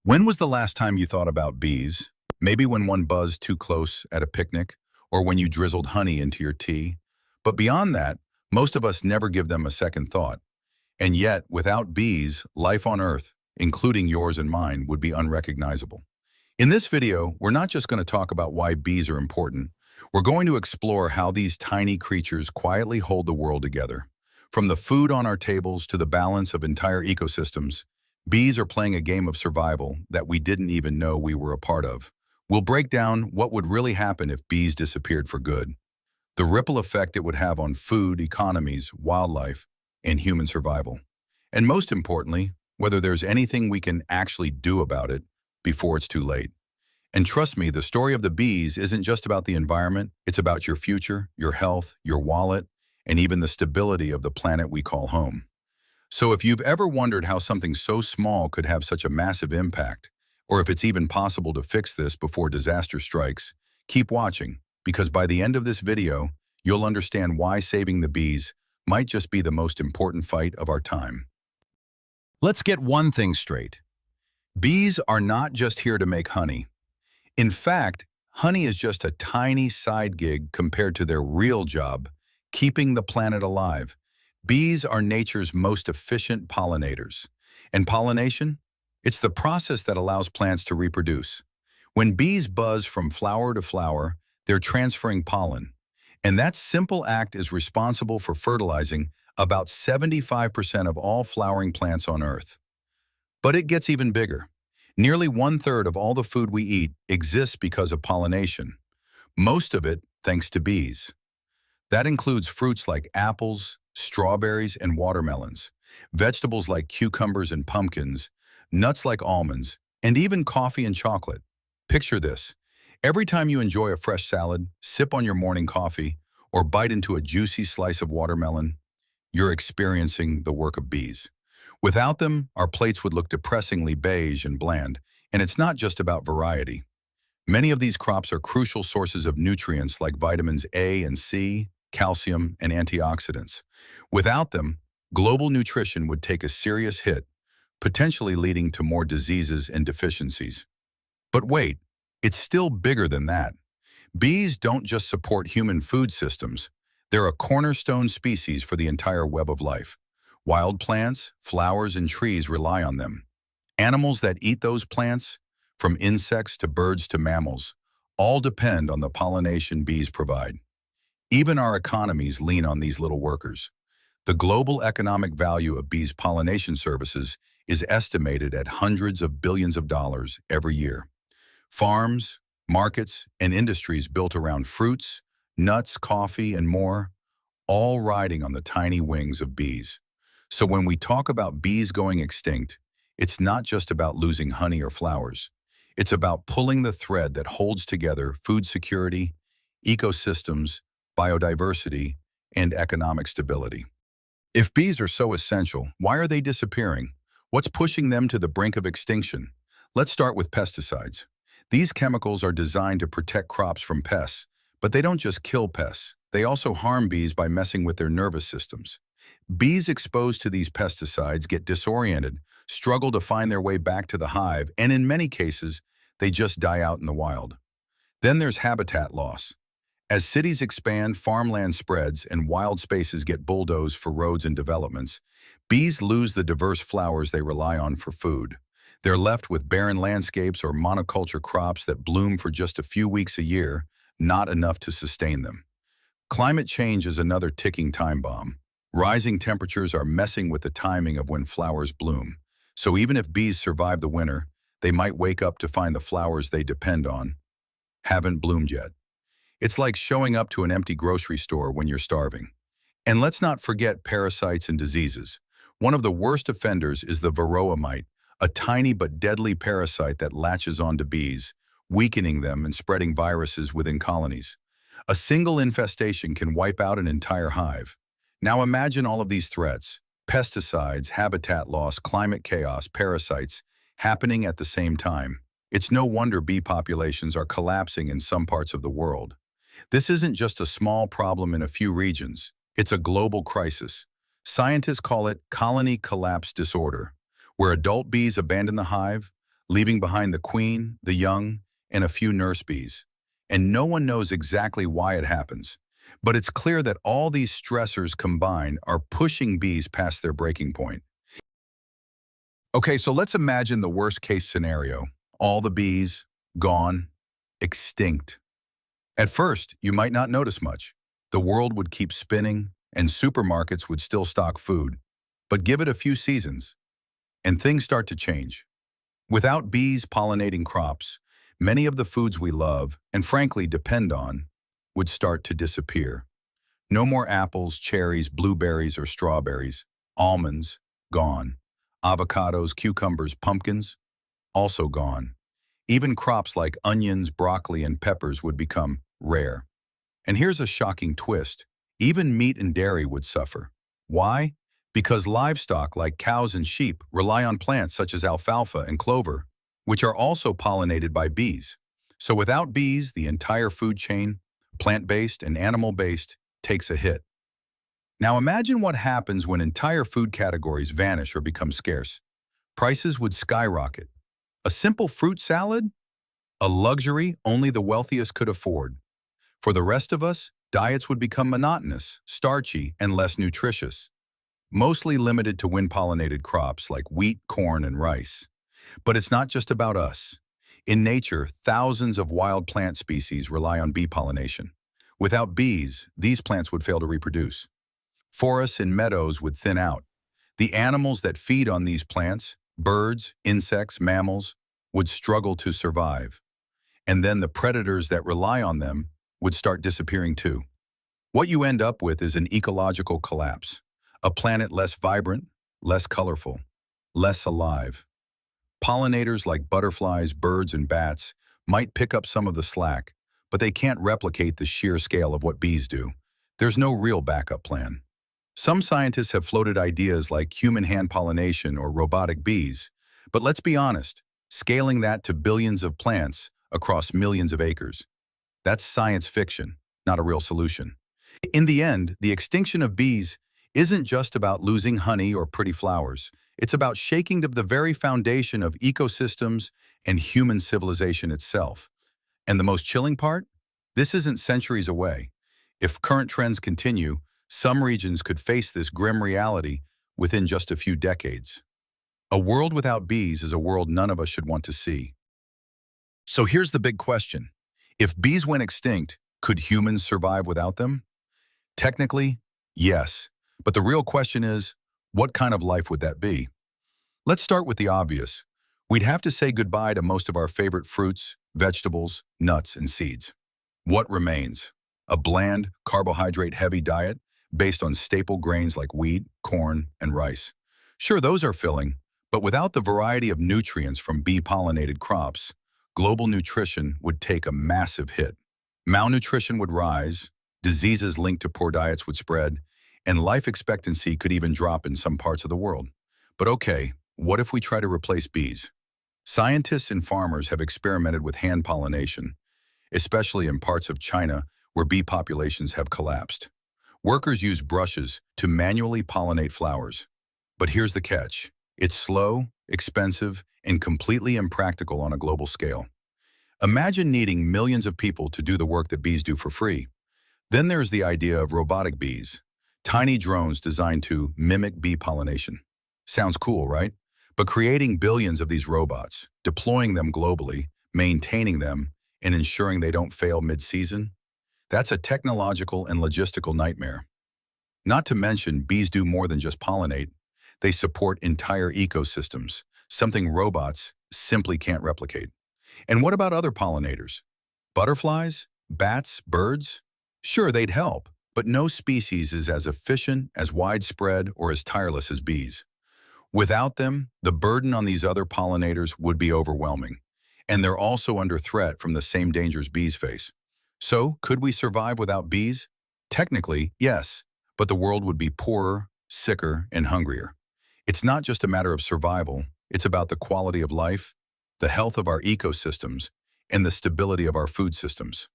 When was the last time you thought about bees? Maybe when one buzzed too close at a picnic, or when you drizzled honey into your tea. But beyond that, most of us never give them a second thought. And yet, without bees, life on Earth, including yours and mine, would be unrecognizable. In this video, we're not just going to talk about why bees are important. We're going to explore how these tiny creatures quietly hold the world together. From the food on our tables to the balance of entire ecosystems, bees are playing a game of survival that we didn't even know we were a part of. We'll break down what would really happen if bees disappeared for good, the ripple effect it would have on food, economies, wildlife, and human survival. And most importantly, whether there's anything we can actually do about it before it's too late. And trust me, the story of the bees isn't just about the environment, it's about your future, your health, your wallet, and even the stability of the planet we call home. So if you've ever wondered how something so small could have such a massive impact, or if it's even possible to fix this before disaster strikes, keep watching, because by the end of this video, you'll understand why saving the bees might just be the most important fight of our time. Let's get one thing straight. Bees are not just here to make honey. In fact, honey is just a tiny side gig compared to their real job, keeping the planet alive. Bees are nature's most efficient pollinators. And pollination? It's the process that allows plants to reproduce. When bees buzz from flower to flower, they're transferring pollen. And that simple act is responsible for fertilizing about 75% of all flowering plants on Earth. But it gets even bigger. Nearly 1/3 of all the food we eat exists because of pollination. Most of it thanks to bees. That includes fruits like apples, strawberries, and watermelons, vegetables like cucumbers and pumpkins, nuts like almonds, and even coffee and chocolate. Picture this. Every time you enjoy a fresh salad, sip on your morning coffee, or bite into a juicy slice of watermelon, you're experiencing the work of bees. Without them, our plates would look depressingly beige and bland, and it's not just about variety. Many of these crops are crucial sources of nutrients like vitamins A and C, calcium, and antioxidants. Without them, global nutrition would take a serious hit, potentially leading to more diseases and deficiencies. But wait, it's still bigger than that. Bees don't just support human food systems, they're a cornerstone species for the entire web of life. Wild plants, flowers, and trees rely on them. Animals that eat those plants, from insects to birds to mammals, all depend on the pollination bees provide. Even our economies lean on these little workers. The global economic value of bees' pollination services is estimated at hundreds of billions of dollars every year. Farms, markets, and industries built around fruits, nuts, coffee, and more, all riding on the tiny wings of bees. So when we talk about bees going extinct, it's not just about losing honey or flowers. It's about pulling the thread that holds together food security, ecosystems, biodiversity, and economic stability. If bees are so essential, why are they disappearing? What's pushing them to the brink of extinction? Let's start with pesticides. These chemicals are designed to protect crops from pests, but they don't just kill pests. They also harm bees by messing with their nervous systems. Bees exposed to these pesticides get disoriented, struggle to find their way back to the hive, and in many cases, they just die out in the wild. Then there's habitat loss. As cities expand, farmland spreads, and wild spaces get bulldozed for roads and developments, bees lose the diverse flowers they rely on for food. They're left with barren landscapes or monoculture crops that bloom for just a few weeks a year, not enough to sustain them. Climate change is another ticking time bomb. Rising temperatures are messing with the timing of when flowers bloom. So even if bees survive the winter, they might wake up to find the flowers they depend on haven't bloomed yet. It's like showing up to an empty grocery store when you're starving. And let's not forget parasites and diseases. One of the worst offenders is the varroa mite, a tiny but deadly parasite that latches onto bees, weakening them and spreading viruses within colonies. A single infestation can wipe out an entire hive. Now imagine all of these threats, pesticides, habitat loss, climate chaos, parasites, happening at the same time. It's no wonder bee populations are collapsing in some parts of the world. This isn't just a small problem in a few regions. It's a global crisis. Scientists call it colony collapse disorder, where adult bees abandon the hive, leaving behind the queen, the young, and a few nurse bees. And no one knows exactly why it happens. But it's clear that all these stressors combined are pushing bees past their breaking point. Okay, so let's imagine the worst case scenario. All the bees, gone, extinct. At first, you might not notice much. The world would keep spinning, and supermarkets would still stock food. But give it a few seasons, and things start to change. Without bees pollinating crops, many of the foods we love, and frankly depend on, would start to disappear. No more apples, cherries, blueberries, or strawberries. Almonds, gone. Avocados, cucumbers, pumpkins, also gone. Even crops like onions, broccoli, and peppers would become rare. And here's a shocking twist. Even meat and dairy would suffer. Why? Because livestock like cows and sheep rely on plants such as alfalfa and clover, which are also pollinated by bees. So without bees, the entire food chain, plant-based and animal-based, takes a hit. Now imagine what happens when entire food categories vanish or become scarce. Prices would skyrocket. A simple fruit salad? A luxury only the wealthiest could afford. For the rest of us, diets would become monotonous, starchy, and less nutritious, mostly limited to wind-pollinated crops like wheat, corn, and rice. But it's not just about us. In nature, thousands of wild plant species rely on bee pollination. Without bees, these plants would fail to reproduce. Forests and meadows would thin out. The animals that feed on these plants, birds, insects, mammals, would struggle to survive. And then the predators that rely on them would start disappearing too. What you end up with is an ecological collapse, a planet less vibrant, less colorful, less alive. Pollinators like butterflies, birds, and bats might pick up some of the slack, but they can't replicate the sheer scale of what bees do. There's no real backup plan. Some scientists have floated ideas like human hand pollination or robotic bees, but let's be honest, scaling that to billions of plants across millions of acres. That's science fiction, not a real solution. In the end, the extinction of bees isn't just about losing honey or pretty flowers. It's about shaking the very foundation of ecosystems and human civilization itself. And the most chilling part? This isn't centuries away. If current trends continue, some regions could face this grim reality within just a few decades. A world without bees is a world none of us should want to see. So here's the big question. If bees went extinct, could humans survive without them? Technically, yes. But the real question is, what kind of life would that be? Let's start with the obvious. We'd have to say goodbye to most of our favorite fruits, vegetables, nuts, and seeds. What remains? A bland, carbohydrate-heavy diet based on staple grains like wheat, corn, and rice. Sure, those are filling, but without the variety of nutrients from bee-pollinated crops, global nutrition would take a massive hit. Malnutrition would rise, diseases linked to poor diets would spread, and life expectancy could even drop in some parts of the world. But okay, what if we try to replace bees? Scientists and farmers have experimented with hand pollination, especially in parts of China where bee populations have collapsed. Workers use brushes to manually pollinate flowers. But here's the catch. It's slow, expensive, and completely impractical on a global scale. Imagine needing millions of people to do the work that bees do for free. Then there's the idea of robotic bees, tiny drones designed to mimic bee pollination. Sounds cool, right? But creating billions of these robots, deploying them globally, maintaining them, and ensuring they don't fail mid-season, that's a technological and logistical nightmare. Not to mention, bees do more than just pollinate. They support entire ecosystems, something robots simply can't replicate. And what about other pollinators? Butterflies? Bats? Birds? Sure, they'd help, but no species is as efficient, as widespread, or as tireless as bees. Without them, the burden on these other pollinators would be overwhelming, and they're also under threat from the same dangers bees face. So, could we survive without bees? Technically, yes, but the world would be poorer, sicker, and hungrier. It's not just a matter of survival, it's about the quality of life, the health of our ecosystems, and the stability of our food systems.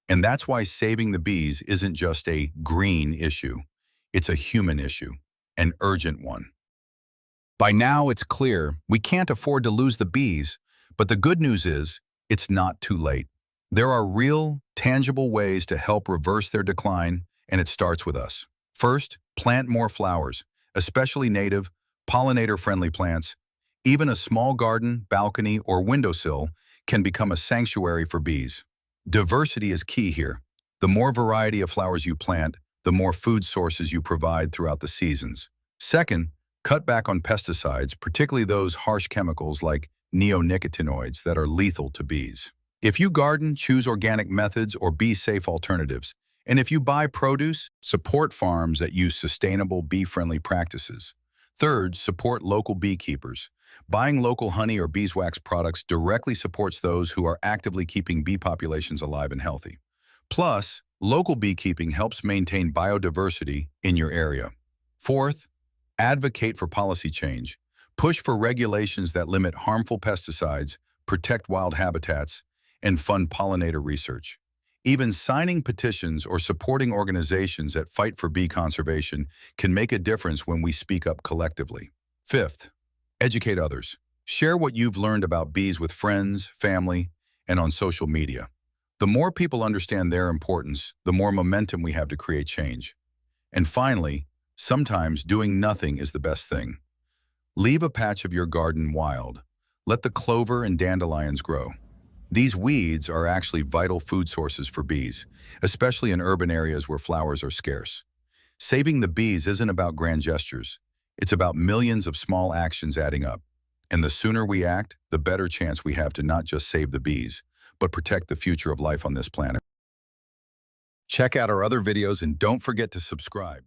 And that's why saving the bees isn't just a green issue, it's a human issue, an urgent one. By now, it's clear we can't afford to lose the bees, but the good news is it's not too late. There are real, tangible ways to help reverse their decline, and it starts with us. First, plant more flowers, especially native, pollinator-friendly plants. Even a small garden, balcony, or windowsill can become a sanctuary for bees. Diversity is key here. The more variety of flowers you plant, the more food sources you provide throughout the seasons. Second, cut back on pesticides, particularly those harsh chemicals like neonicotinoids that are lethal to bees. If you garden, choose organic methods or bee-safe alternatives. And if you buy produce, support farms that use sustainable bee-friendly practices. Third, support local beekeepers. Buying local honey or beeswax products directly supports those who are actively keeping bee populations alive and healthy. Plus, local beekeeping helps maintain biodiversity in your area. Fourth, advocate for policy change. Push for regulations that limit harmful pesticides, protect wild habitats, and fund pollinator research. Even signing petitions or supporting organizations that fight for bee conservation can make a difference when we speak up collectively. Fifth, educate others. Share what you've learned about bees with friends, family, and on social media. The more people understand their importance, the more momentum we have to create change. And finally, sometimes doing nothing is the best thing. Leave a patch of your garden wild. Let the clover and dandelions grow. These weeds are actually vital food sources for bees, especially in urban areas where flowers are scarce. Saving the bees isn't about grand gestures. It's about millions of small actions adding up. And the sooner we act, the better chance we have to not just save the bees, but protect the future of life on this planet. Check out our other videos and don't forget to subscribe.